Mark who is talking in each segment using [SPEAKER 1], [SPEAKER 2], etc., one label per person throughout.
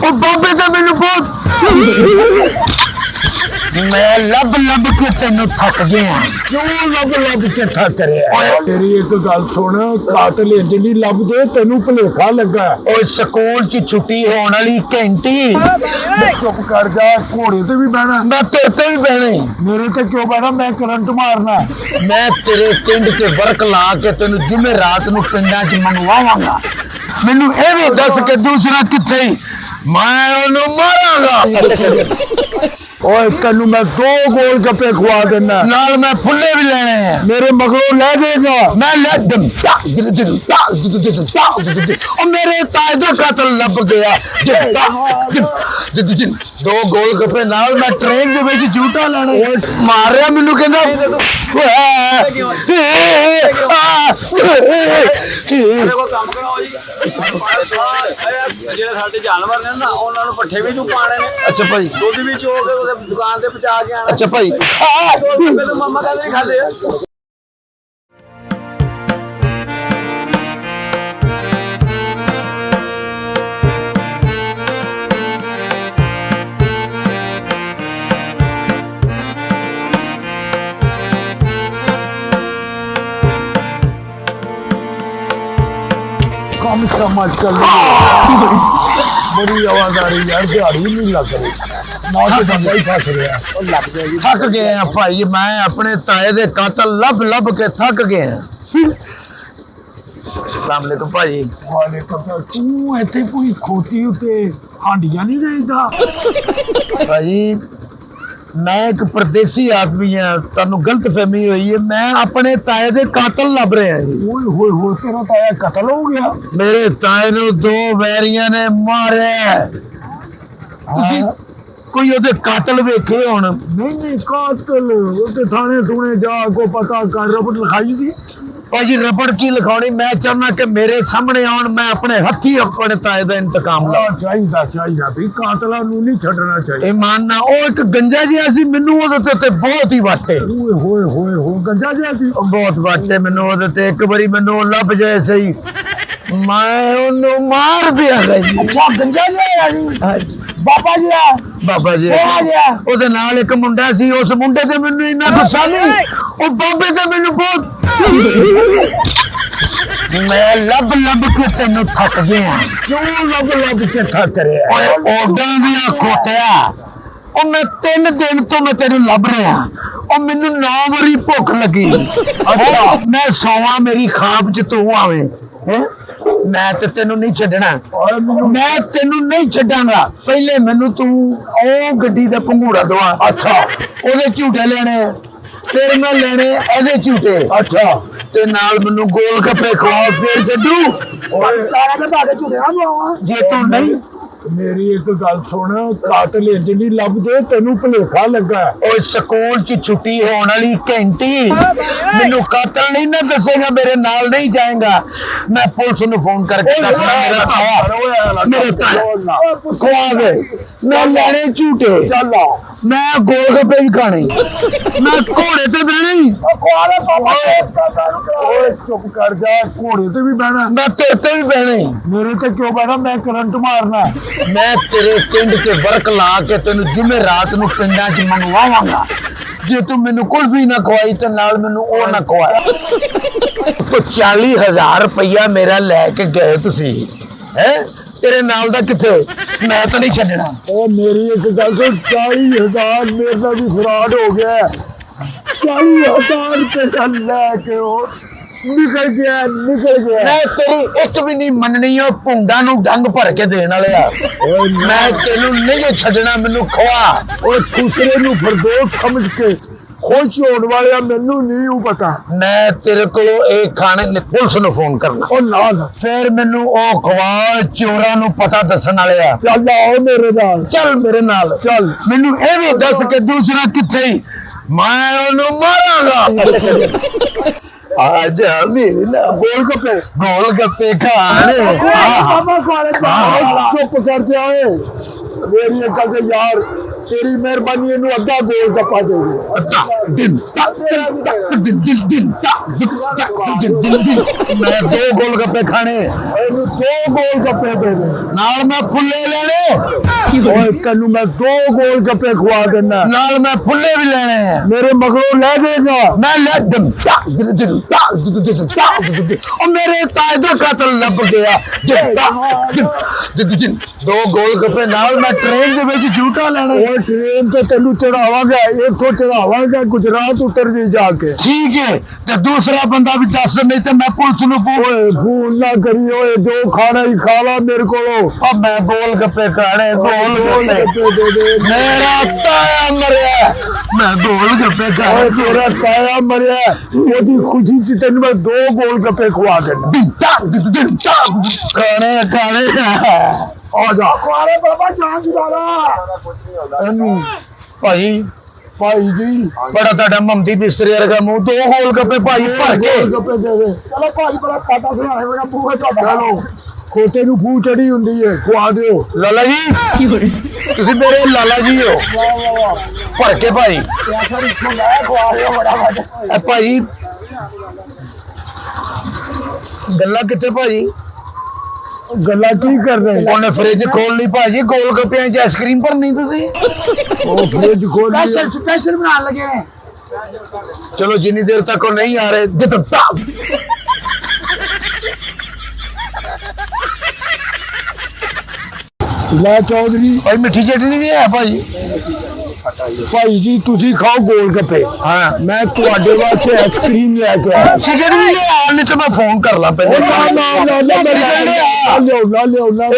[SPEAKER 1] ਉਹ ਬਾਬੇ ਤਾਂ ਮੈਨੂੰ ਬਹੁਤ ਮੈਂ ਲੱਭ ਲੱਭ ਕੇ ਤੈਨੂੰ ਥੱਕ ਗਿਆ।
[SPEAKER 2] ਕਿਉਂ ਲੱਭ ਕੇ ਥੱਕ ਰਿਹਾ? ਤੇਰੀ ਇੱਕ ਗੱਲ ਸੁਣ, ਕਾਤਲ ਇੰਜ ਨਹੀਂ ਲੱਭਦੇ, ਤੈਨੂੰ ਭੁਲੇਖਾ ਲੱਗਾ।
[SPEAKER 1] ਉਹ ਸਕੂਲ 'ਚ ਛੁੱਟੀ ਹੋਣ ਵਾਲੀ ਘੰਟੀ।
[SPEAKER 2] ਚੁੱਪ ਕਰ ਜਾ, ਘੋੜੇ ਤੇ ਵੀ ਬਹਿਣਾ?
[SPEAKER 1] ਮੈਂ ਤੇਰੇ ਤੇ ਵੀ ਬਹਿਣਾ।
[SPEAKER 2] ਮੇਰੇ ਤੇ ਕਿਉਂ ਬਹਿਣਾ? ਮੈਂ ਕਰੰਟ ਮਾਰਨਾ।
[SPEAKER 1] ਮੈਂ ਤੇਰੇ ਪਿੰਡ 'ਚ ਵਰਕ ਲਾ ਕੇ ਤੈਨੂੰ ਜਿਵੇਂ ਰਾਤ ਨੂੰ ਪਿੰਡਾਂ 'ਚ ਮੰਗਵਾਵਾਂਗਾ। ਮੈਨੂੰ ਇਹ ਵੀ ਦੱਸ ਕੇ ਦੂਸਰਾ ਕਿੱਥੇ? ਮੈਂ ਉਹਨੂੰ ਮਾਰਾਂਗਾ।
[SPEAKER 2] ਓਏ ਤੈਨੂੰ ਮੈਂ 2 ਗੋਲ ਗੱਪੇ ਖਵਾ ਦੇਣਾ,
[SPEAKER 1] ਨਾਲ ਮੈਂ ਫੁੱਲੇ ਵੀ ਲੈਣੇ ਆ।
[SPEAKER 2] ਮੇਰੇ ਮਗਰੋਂ ਲੈ ਜਾਏਗਾ।
[SPEAKER 1] ਮੈਂ ਲੈ ਦਮ ਉਹ ਮੇਰੇ ਤਾਏ ਦਾ ਕਾਤਲ ਲੱਭ ਗਿਆ। 2 ਗੋਲ ਗੱਪੇ ਨਾਲ ਮੈਂ ਟ੍ਰੇਨ ਦੇ ਵਿੱਚ ਝੂਟਾ ਲੈਣਾ। ਮਾਰਿਆ ਮੈਨੂੰ, ਕਹਿੰਦਾ
[SPEAKER 3] ਕੰਮ ਕਰਾਓ ਜੀ। ਜਿਹੜੇ ਸਾਡੇ ਜਾਨਵਰ ਨੇ ਨਾ, ਉਹਨਾਂ ਨੂੰ ਪੱਠੇ ਵੀ ਤੂੰ ਪਾਣੇ ਨੇ।
[SPEAKER 1] ਅੱਛਾ ਭਾਈ,
[SPEAKER 3] ਦੁੱਧ ਵੀ ਚੋ ਕੇ ਉਹਦੇ ਦੁਕਾਨ ਤੇ ਪਹੁੰਚਾ ਕੇ ਆਣਾ।
[SPEAKER 1] ਅੱਛਾ ਭਾਈ।
[SPEAKER 3] ਮੈਨੂੰ ਮੰਮਾ ਕਹਿੰਦੇ ਨਹੀਂ ਖਾਂਦੇ ਆ।
[SPEAKER 2] ਕੰਮ ਸਮਝ ਕਰ ਬੜੀ ਆਵਾਜ਼ ਆ ਰਹੀ ਯਾਰ, ਦਿਹਾੜੀ ਨਹੀਂ ਲੱਗ ਰਹੀ। ਨਾ ਤੇ ਬੰਦਾ ਹੀ ਫਸ ਰਿਹਾ। ਉਹ ਲੱਗ ਜਾਏਗੀ।
[SPEAKER 1] ਥੱਕ ਗਏ ਆ ਭਾਈ, ਮੈਂ ਆਪਣੇ ਤਾਏ ਦੇ ਕਾਤਲ ਲੱਭ ਲੱਭ ਕੇ ਥੱਕ ਗਿਆ। ਸਲਾਮ ਅਲੈਕੁਮ ਭਾਈ।
[SPEAKER 2] ਵਾਲੇਕੁਮ ਸਲਾਮ। ਤੂੰ ਇੱਥੇ ਕੋਈ ਖੋਤੀ ਉੱਤੇ ਹਾਂਡੀਆਂ ਨਹੀਂ ਦੇਈਦਾ?
[SPEAKER 1] ਭਾਈ ਮੈਂ ਇੱਕ ਪਰਦੇਸੀ ਆਦਮੀ ਆ, ਤੁਹਾਨੂੰ ਗਲਤਫਹਿਮੀ ਹੋਈ ਹੈ। ਮੈਂ ਆਪਣੇ ਤਾਏ ਦੇ ਕਾਤਲ ਲੱਭ ਰਿਹਾ ਜੀ।
[SPEAKER 2] ਓਏ ਹੋਏ ਹੋਏ, ਤੇਰਾ ਤਾਇਆ ਕਤਲ ਹੋ ਗਿਆ?
[SPEAKER 1] ਮੇਰੇ ਤਾਏ ਨੂੰ 2 ਵੈਰੀਆਂ ਨੇ ਮਾਰਿਆ। ਤੁਸੀਂ ਕੋਈ ਉਹਦੇ ਕਾਤਲ ਵੇਖੇ ਹੁਣ?
[SPEAKER 2] ਨਹੀਂ ਕਾਤਲ ਉੱਤੇ ਥਾਣੇ ਥੂਣੇ ਜਾ ਕੋ ਪਤਾ ਕਰ, ਰਪਟ ਲਿਖਾਈ ਸੀ।
[SPEAKER 1] ਭਾਜੀ ਰਬੜ ਕੀ ਲਿਖਾਉਣੀ? ਮੈਂ ਚਾਹੁੰਦਾ ਕਿ ਮੇਰੇ ਸਾਹਮਣੇ ਆਉਣ, ਮੈਂ ਆਪਣੇ ਹੱਥੀ ਆਪਣੇ ਤਾਏ ਦਾ ਇੰਤਕਾਮ ਲਵਾਂ।
[SPEAKER 2] ਚਾਹੀਦਾ ਵੀ ਕਾਤਲਾਂ ਨੂੰ ਨਹੀਂ ਛੱਡਣਾ ਚਾਹੀਦਾ।
[SPEAKER 1] ਇਮਾਨ ਨਾਲ ਉਹ ਇੱਕ ਗੰਜਾ ਜਿਹਾ ਸੀ, ਮੈਨੂੰ ਉਹਦੇ ਤੇ ਬਹੁਤ ਹੀ ਵਾਟੇ।
[SPEAKER 2] ਓਏ ਹੋਏ ਗੰਜਾ ਜਿਹਾ ਸੀ।
[SPEAKER 1] ਬਹੁਤ ਵਾਟੇ ਮੈਨੂੰ ਉਹਦੇ ਤੇ। ਇੱਕ ਵਾਰੀ ਮੈਨੂੰ ਲੱਭ ਜਾਏ ਸਹੀ, ਮੈਂ ਉਹਨੂੰ ਮਾਰ ਦਿਆਂਗਾ ਜੀ।
[SPEAKER 2] ਅੱਛਾ, ਗੰਜਾ ਜਿਹਾ ਸੀ। ਬਾਬਾ ਜੀ ਆ?
[SPEAKER 1] ਬਾਬਾ ਜੀ ਉਹਦੇ ਨਾਲ ਇੱਕ ਮੁੰਡਾ ਸੀ। ਉਸ ਮੁੰਡੇ ਤੇ ਮੈਨੂੰ ਇੰਨਾ ਗੁੱਸਾ ਨਹੀਂ, ਉਹ ਬਾਬੇ ਤੇ ਮੈਨੂੰ ਬਹੁਤ। ਮੈਂ ਲੱਭ ਲੱਭ ਕੇ ਤੈਨੂੰ ਥੱਕ ਗਿਆ।
[SPEAKER 2] ਕਿਉਂ ਲੱਭ ਕੇ ਥੱਕ ਰਿਹਾ?
[SPEAKER 1] ਓਏ ਓਦਾਂ ਦੀਆਂ ਖੋਤਿਆ, ਉਹ ਮੈਂ 3 ਦਿਨ ਤੋਂ ਮੈਂ ਤੈਨੂੰ ਲੱਭ ਰਿਹਾ। ਉਹ ਮੈਨੂੰ 9 ਵਾਰੀ ਭੁੱਖ ਲੱਗੀ। ਅੱਛਾ, ਮੈਂ ਸੌਵਾਂ, ਮੇਰੀ ਖਾਬ 'ਚ ਤੂੰ ਆਵੇਂ। ਮੈਂ ਤੇ ਤੈਨੂੰ ਨਹੀਂ ਛੱਡਣਾ। ਮੈਂ ਤੈਨੂੰ ਨਹੀਂ ਛੱਡਾਂਗਾ। ਪਹਿਲੇ ਮੈਨੂੰ ਤੂੰ ਉਹ ਗੱਡੀ ਦਾ ਪੰਘੂੜਾ ਦਵਾ।
[SPEAKER 2] ਅੱਛਾ,
[SPEAKER 1] ਉਹਦੇ ਝੂਟੇ ਲੈਣੇ, ਫਿਰ ਮੈਂ ਲੈਣੇ ਇਹਦੇ ਝੂਟੇ।
[SPEAKER 2] ਅੱਛਾ,
[SPEAKER 1] ਤੇ ਨਾਲ ਮੈਨੂੰ ਗੋਲ ਗੱਪੇ ਖਵਾ, ਫਿਰ ਛੱਡੂ। ਜੇ ਤੂੰ ਨਹੀਂ।
[SPEAKER 2] ਮੇਰੀ ਇੱਕ ਗੱਲ ਸੁਣ, ਕਾਤਲ ਇੰਜ ਨਹੀਂ ਲੱਭਦੇ, ਤੈਨੂੰ ਭੁਲੇਖਾ ਲੱਗਾ।
[SPEAKER 1] ਉਹ ਸਕੂਲ 'ਚ ਛੁੱਟੀ ਹੋਣ ਵਾਲੀ ਘੰਟੀ। ਮੈਨੂੰ ਕਾਤਲ ਨਹੀਂ ਨਾ ਦੱਸੇਗਾ, ਮੇਰੇ ਨਾਲ ਨਹੀਂ ਜਾਏਗਾ। ਮੈਂ ਪੁਲਿਸ ਨੂੰ ਫੋਨ ਕਰਕੇ ਦੱਸਣਾ ਮੇਰਾ ਤਾਇਆ, ਮੇਰੇ ਤਾਇਆ ਖਵਾ ਦੇ। ਮੈਂ ਲੈਣੇ ਝੂਟੇ,
[SPEAKER 2] ਚੱਲ
[SPEAKER 1] ਮੈਂ ਗੋਲ ਗੱਪੇ ਵੀ ਖਾਣੇ, ਮੈਂ ਘੋੜੇ ਤੇ ਬਹਿਣੀ।
[SPEAKER 2] ਓਏ ਚੁੱਪ ਕਰ ਜਾ, ਘੋੜੇ ਤੇ ਵੀ ਬਹਿਣਾ?
[SPEAKER 1] ਮੈਂ ਤੇਰੇ ਤੇ ਵੀ ਬਹਿਣੇ।
[SPEAKER 2] ਮੇਰੇ ਤੇ ਕਿਉਂ ਬਹਿਣਾ? ਮੈਂ ਕਰੰਟ ਮਾਰਨਾ।
[SPEAKER 1] ਮੈਂ ਤੇਰੇ ਪਿੰਡ 'ਚ ਵਰਕ ਲਾ ਕੇ ਤੈਨੂੰ ਜਿਵੇਂ ਰਾਤ ਨੂੰ ਪਿੰਡਾਂ 'ਚ ਮੰਗਵਾਵਾਂਗਾ। ਜੇ ਤੂੰ ਮੈਨੂੰ ਕੁਲਫੀ ਨਾ ਖਵਾਈ ਤੇ ਨਾਲ ਮੈਨੂੰ ਉਹ ਨਾ ਖਵਾਇਆ। 40,000 ਰੁਪਇਆ ਮੇਰਾ ਲੈ ਕੇ ਗਏ ਤੁਸੀਂ, ਹੈ? ਤੇਰੇ ਨਾਲ ਦਾ ਕਿੱਥੇ? ਮੈਂ ਤਾਂ ਨਹੀਂ ਛੱਡਣਾ।
[SPEAKER 2] ਉਹ ਮੇਰੀ ਇੱਕ ਗੱਲ ਸੁਣ, 40,000 ਮੇਰੇ ਨਾਲ ਵੀ ਫਰਾਡ ਹੋ ਗਿਆ। 40,000 ਰੁਪਇਆ ਲੈ ਕੇ ਉਹ ਨਿਕਲ ਗਿਆ।
[SPEAKER 1] ਮੈਂ ਤੇਰੀ ਇੱਕ ਵੀ ਨਹੀਂ ਮੰਨਣੀ। ਉਹ ਭੁੰਡਾ ਨੂੰ ਡੰਗ ਭਰ ਕੇ ਦੇਣ ਵਾਲੇ ਆ। ਮੈਂ ਤੈਨੂੰ ਨਹੀਂ ਛੱਡਣਾ, ਮੈਨੂੰ ਖਵਾ।
[SPEAKER 2] ਉਹ ਦੂਸਰੇ ਨੂੰ ਫਰਦੋਸ ਸਮਝ ਕੇ ਖੁਸ਼ ਹੋਣ ਵਾਲਿਆ, ਮੈਨੂੰ ਨਹੀਂ ਉਹ ਪਤਾ।
[SPEAKER 1] ਮੈਂ ਤੇਰੇ ਕੋਲੋਂ ਇਹ ਖਾਣੇ ਨੇ ਪੁਲਿਸ ਨੂੰ ਫੋਨ ਕਰਨਾ।
[SPEAKER 2] ਉਹ ਨਾਲ
[SPEAKER 1] ਫਿਰ ਮੈਨੂੰ ਉਹ ਖਵਾ, ਚੋਰਾਂ ਨੂੰ ਪਤਾ ਦੱਸਣ ਵਾਲੇ ਆ।
[SPEAKER 2] ਚੱਲ ਆਓ ਮੇਰੇ ਨਾਲ।
[SPEAKER 1] ਚੱਲ ਮੇਰੇ ਨਾਲ
[SPEAKER 2] ਚੱਲ।
[SPEAKER 1] ਮੈਨੂੰ ਇਹ ਵੀ ਦੱਸ ਕੇ ਦੂਸਰਾ ਕਿੱਥੇ? ਮੈਂ ਉਹਨੂੰ ਮਾਰਾਂਗਾ। ਆ ਜਾ ਮੇਰੇ ਨਾਲ। ਗੋਲ ਗੱਪੇ ਖਾਣ।
[SPEAKER 2] ਚੁੱਪ ਕਰ ਜਾ। ਮੇਰੀ ਇੱਕ ਗੱਲ ਯਾਰ, ਤੇਰੀ ਮਿਹਰਬਾਨੀ ਇਹਨੂੰ ਅੱਧਾ ਗੋਲ ਗੱਪਾ ਦੇ ਦੇ।
[SPEAKER 1] ਮੈਂ 2 ਗੋਲ ਗੱਪੇ ਖਾਣੇ,
[SPEAKER 2] ਇਹਨੂੰ 2 ਗੋਲ ਗੱਪੇ ਦੇ ਦੇ।
[SPEAKER 1] ਨਾਲ ਮੈਂ ਫੁੱਲੇ ਲੈਣੇ,
[SPEAKER 2] ਓਏ ਤੈਨੂੰ ਮੈਂ 2 ਗੋਲ ਗੱਪੇ ਖਵਾ ਦੇਣਾ,
[SPEAKER 1] ਨਾਲ ਮੈਂ ਫੁੱਲੇ ਵੀ ਲੈਣੇ।
[SPEAKER 2] ਮੇਰੇ ਮਗਰੋਂ ਲੈ ਦੇਗਾ।
[SPEAKER 1] ਮੈਂ ਲੈ ਉਹ ਮੇਰੇ ਤਾਏ ਦਾ ਕਤਲ ਲੱਭ ਗਿਆ। 2 ਗੋਲ ਗੱਪੇ ਨਾਲ ਮੈਂ ਟ੍ਰੇਨ ਦੇ ਵਿੱਚ ਝੂਟਾ ਲੈਣਾ।
[SPEAKER 2] ਓਏ ਟ੍ਰੇਨ ਤੇ ਤੈਨੂੰ ਚੜਾਵਾਂਗਾ, ਇੱਥੋਂ ਚੜਾਵਾਂਗਾ ਗੁਜਰਾਤ ਉਤਰ ਜੀ ਜਾ ਕੇ।
[SPEAKER 1] ਠੀਕ ਹੈ, ਤੇ ਦੂਸਰਾ ਬੰਦਾ ਵੀ ਦੱਸ, ਨਹੀਂ ਤੇ ਮੈਂ ਪੁਲਿਸ ਨੂੰ
[SPEAKER 2] ਓਏ ਫੋਨ ਨਾ ਕਰੀ, ਓਏ ਜੋ ਖਾਣਾ ਹੀ ਖਾ ਲਾ ਮੇਰੇ ਕੋਲੋਂ।
[SPEAKER 1] ਮੈਂ ਗੋਲ ਗੱਪੇ ਖਾਣੇ, ਗੋਲ
[SPEAKER 2] ਗੱਪੇ ਦੇ ਦੇ।
[SPEAKER 1] ਮੇਰਾ ਤਾਇਆ ਮਰਿਆ, ਮੈਂ ਗੋਲ ਗੱਪੇ
[SPEAKER 2] ਓਏ
[SPEAKER 1] ਖਾਣੇ।
[SPEAKER 2] ਤੇਰਾ ਤਾਇਆ ਮਰਿਆ, ਉਹਦੀ ਖੁਸ਼ੀ ਚ ਤੈਨੂੰ ਮੈਂ 2 ਗੋਲ ਗੱਪੇ ਖਵਾ ਦੇਣਾ।
[SPEAKER 1] ਖਾਣੇ ਖਾਣੇ
[SPEAKER 2] ਆ ਜਾ ਖਵਾਰੇ ਬਾਬਾ ਜਾਨ ਜੁਦਾਰਾ ਇਹਨੂੰ।
[SPEAKER 1] ਭਾਈ
[SPEAKER 2] ਭਾਈ ਜੀ
[SPEAKER 1] ਬੜਾ ਤੁਹਾਡਾ ਮਮਦੀ ਬਿਸਤਰੇ ਵਰਗਾ ਮੂੰਹ, 2 ਗੋਲ ਗੱਪੇ ਭਾਈ ਭਰ ਕੇ।
[SPEAKER 2] ਗੋਲ ਗੱਪੇ ਦੇ ਦੇ। ਚਲੋ ਭਾਈ ਬੜਾ ਕਾਟਾ ਸੁਣਾਏ ਮੇਰਾ ਬੂਹੇ ਤੁਹਾਡਾ। ਚਲੋ ਖੋਤੇ ਨੂੰ ਫੂ ਚੜੀ ਹੁੰਦੀ ਹੈ, ਖਵਾ ਦਿਓ।
[SPEAKER 1] ਲਾਲਾ ਜੀ ਤੁਸੀਂ ਮੇਰੇ ਲਾਲਾ ਜੀ ਹੋ,
[SPEAKER 2] ਵਾਹ ਵਾਹ ਵਾਹ।
[SPEAKER 1] ਭਰ ਕੇ ਭਾਈ।
[SPEAKER 2] ਪੈਸਾ ਰਿਸ਼ੋ ਲੈ ਖਵਾ ਦਿਓ ਬੜਾ ਵੱਡਾ।
[SPEAKER 1] ਭਾਈ ਗੱਲਾਂ ਕਿੱਥੇ ਭਾਜੀ?
[SPEAKER 2] ਗੱਲਾਂ ਕੀ ਕਰ ਰਹੇ?
[SPEAKER 1] ਉਹਨੇ ਫ੍ਰਿਜ ਖੋਲ ਲਈ ਭਾਜੀ, ਗੋਲ ਗੱਪਿਆਂ 'ਚ ਆਈਸਕ੍ਰੀਮ ਭਰਨੀ ਤੁਸੀਂ।
[SPEAKER 2] ਉਹ ਫ੍ਰਿਜ ਖੋਲ ਲਿਆ।
[SPEAKER 3] ਸਪੈਸ਼ਲ ਬਣਾਉਣ ਲੱਗੇ ਨੇ।
[SPEAKER 1] ਚਲੋ ਜਿੰਨੀ ਦੇਰ ਤੱਕ ਉਹ ਨਹੀਂ ਆ ਰਹੇ
[SPEAKER 2] ਲੈ ਚੌਧਰੀ
[SPEAKER 1] ਭਾਈ ਮਿੱਠੀ ਚਟਨੀ ਵੀ ਹੈ ਭਾਜੀ।
[SPEAKER 2] ਭਾਈ ਜੀ ਤੁਸੀਂ ਖਾਓ ਗੋਲ ਗੱਪੇ,
[SPEAKER 1] ਹਾਂ
[SPEAKER 2] ਮੈਂ ਤੁਹਾਡੇ ਵਾਸਤੇ ਆਈਸਕ੍ਰੀਮ ਲੈ ਕੇ ਆਇਆ।
[SPEAKER 1] ਸਿਗਰਟ ਵੀ ਲਿਆ, ਨਹੀਂ ਤੇ ਮੈਂ ਫੋਨ ਕਰ ਲਾ ਪਹਿਲੇ।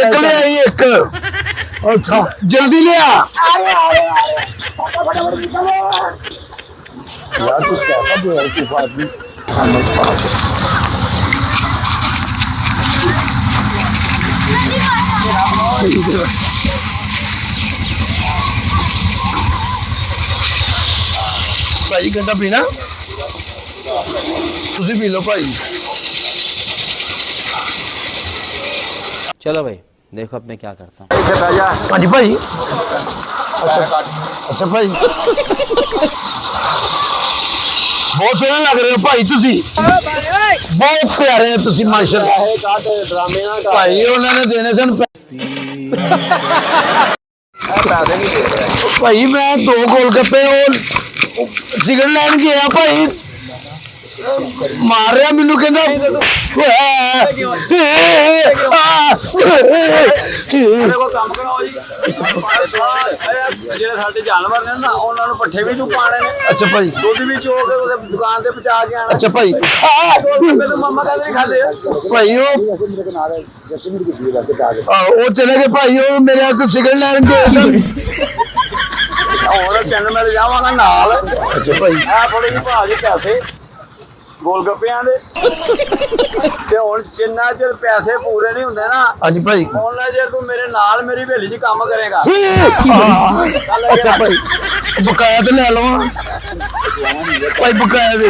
[SPEAKER 1] ਇੱਕ ਲਿਆਈ ਇੱਕ।
[SPEAKER 2] ਅੱਛਾ
[SPEAKER 1] ਜਲਦੀ ਲਿਆ।
[SPEAKER 2] ਯਾਰ ਤੂੰ कैसा जो है तू आदमी समझ पा।
[SPEAKER 1] ਭਾਈ ਗੰਡਾ ਪੀਣਾ, ਤੁਸੀਂ ਪੀ ਲਓ ਭਾਈ।
[SPEAKER 4] चलो भाई देखो अब मैं क्या करता हूँ।
[SPEAKER 1] ਹਾਂਜੀ ਭਾਈ। ਅੱਛਾ ਭਾਈ, ਬਹੁਤ ਸੋਹਣੇ ਲੱਗ ਰਹੇ ਹੋ ਭਾਈ ਤੁਸੀਂ, ਬਹੁਤ ਪਿਆਰੇ ਹੋ ਤੁਸੀਂ ਮਾਸ਼ਾਅੱਲਾ। ਭਾਈ ਉਹਨਾਂ ਨੇ ਦੇਣੇ ਸਨ ਭਾਈ। ਮੈਂ 2 ਗੋਲ ਗੱਪੇ ਉਹ ਸਿਗਰਟ ਲੈਣ ਗਿਆ ਭਾਈ, ਮਾਰ ਰਿਹਾ ਮੈਨੂੰ, ਕਹਿੰਦਾ
[SPEAKER 3] ਦੇਖੋ ਕੰਮ ਕਰਾਓ ਜੀ। ਜਿਹੜੇ ਸਾਡੇ ਜਾਨਵਰ ਨੇ ਨਾ, ਉਹਨਾਂ ਨੂੰ ਪੱਠੇ ਵੀ ਤੂੰ ਪਾਣੇ ਨੇ।
[SPEAKER 1] ਅੱਛਾ ਭਾਈ।
[SPEAKER 3] ਦੁੱਧ ਵੀ ਚੋ ਕੇ ਉਹਦੇ ਦੁਕਾਨ ਤੇ ਪਹੁੰਚਾ ਕੇ ਆਣਾ।
[SPEAKER 1] ਅੱਛਾ ਭਾਈ।
[SPEAKER 3] ਮੈਨੂੰ ਮੰਮਾ ਕਹਿੰਦੇ ਨਹੀਂ ਖਾਂਦੇ ਆ।
[SPEAKER 1] ਭਾਈ ਉਹ ਚਲੇ ਗਏ ਭਾਈ, ਉਹ ਮੇਰੇ ਹੱਥ ਸਿਗਰਟ ਲੈਣ ਗਏ।
[SPEAKER 3] ਹੁਣ 3 ਮਿੰਟ ਜਾਵਾਂਗਾ ਨਾਲ।
[SPEAKER 1] ਅੱਛਾ ਭਾਈ।
[SPEAKER 3] ਆ ਥੋੜੇ ਜਿਹੇ ਭਾਅ ਦੇ ਪੈਸੇ ਗੋਲ ਗੱਪਿਆਂ ਦੇ, ਤੇ ਹੁਣ ਜਿੰਨਾ ਚਿਰ ਪੈਸੇ ਪੂਰੇ ਨਹੀਂ ਹੁੰਦੇ ਨਾ,
[SPEAKER 1] ਹਾਂਜੀ ਭਾਈ।
[SPEAKER 3] ਉਹਨਾਂ ਜੇ ਤੂੰ ਮੇਰੇ ਨਾਲ ਮੇਰੀ ਹਵੇਲੀ 'ਚ ਕੰਮ ਕਰੇਗਾ।
[SPEAKER 1] ਅੱਛਾ ਭਾਈ, ਬਕਾਇਆ ਤੇ ਲੈ ਲਵਾਂ ਭਾਈ, ਬਕਾਇਆ ਦੇ।